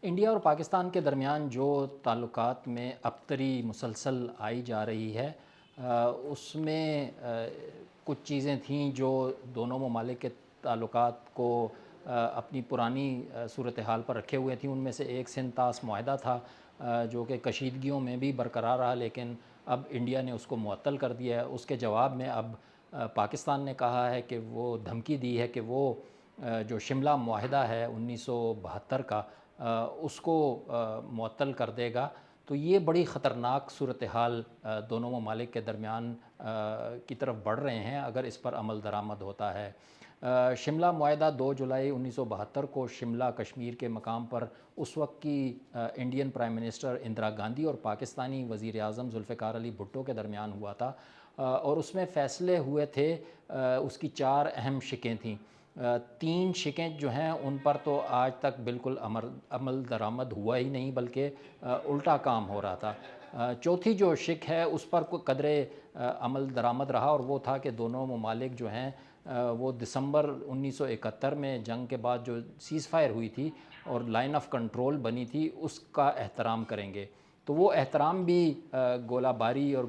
India اور پاکستان کے درمیان جو تعلقات میں ابتری مسلسل آئی جا رہی ہے، اس میں کچھ چیزیں تھیں جو دونوں ممالک کے تعلقات کو اپنی پرانی صورتحال پر رکھے ہوئے تھیں۔ ان میں سے ایک سندھ طاس معاہدہ تھا، جو کہ کشیدگیوں میں بھی برقرار رہا، لیکن اب انڈیا نے اس کو معطل کر دیا ہے۔ اس کے جواب میں اب پاکستان نے کہا ہے کہ وہ دھمکی دی ہے کہ وہ جو شملہ معاہدہ ہے 1972 کا، اس کو معطل کر دے گا۔ تو یہ بڑی خطرناک صورتحال دونوں ممالک کے درمیان کی طرف بڑھ رہے ہیں اگر اس پر عمل درآمد ہوتا ہے۔ شملہ معاہدہ 2 جولائی 1972 کو شملہ کشمیر کے مقام پر اس وقت کی Indian prime minister Indira Gandhi اور پاکستانی وزیر اعظم ذوالفقار علی بھٹو کے درمیان ہوا تھا، اور اس میں فیصلے ہوئے تھے۔ اس کی 4 اہم شقیں تھیں۔ 3 شقیں جو ہیں ان پر تو آج تک بالکل عمل درآمد ہوا ہی نہیں، بلکہ الٹا کام ہو رہا تھا۔ چوتھی جو شق ہے اس پر کوئی قدرے عمل درآمد رہا، اور وہ تھا کہ دونوں ممالک جو ہیں وہ دسمبر 1971 میں جنگ کے بعد جو سیز فائر ہوئی تھی اور لائن آف کنٹرول بنی تھی، اس کا احترام کریں گے۔ تو وہ احترام بھی گولہ باری اور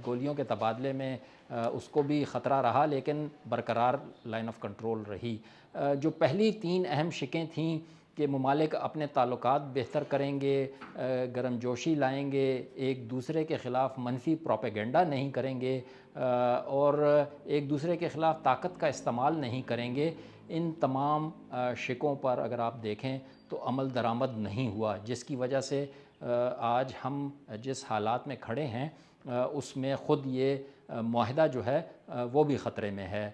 گولیوں کے تبادلے میں اس کو بھی خطرہ رہا، لیکن برقرار لائن آف کنٹرول رہی۔ جو پہلی 3 اہم شقیں تھیں کہ ممالک اپنے تعلقات بہتر کریں گے، گرم جوشی لائیں گے، ایک دوسرے کے خلاف منفی پروپیگنڈا نہیں کریں گے، اور ایک دوسرے کے خلاف طاقت کا استعمال نہیں کریں گے، ان تمام شقوں پر اگر آپ دیکھیں تو عمل درآمد نہیں ہوا، جس کی وجہ سے آج ہم جس حالات میں کھڑے ہیں اس میں خود یہ معاہدہ جو ہے وہ بھی خطرے میں ہے۔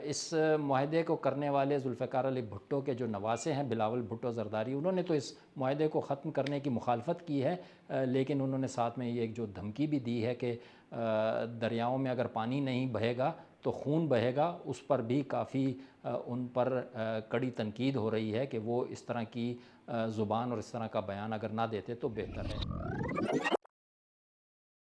اس معاہدے کو کرنے والے ذوالفقار علی بھٹو کے جو نواسے ہیں بلاول بھٹو زرداری، انہوں نے تو اس معاہدے کو ختم کرنے کی مخالفت کی ہے، لیکن انہوں نے ساتھ میں یہ ایک جو دھمکی بھی دی ہے کہ دریاؤں میں اگر پانی نہیں بہے گا تو خون بہے گا، اس پر بھی کافی ان پر کڑی تنقید ہو رہی ہے کہ وہ اس طرح کی زبان اور اس طرح کا بیان اگر نہ دیتے تو بہتر ہے۔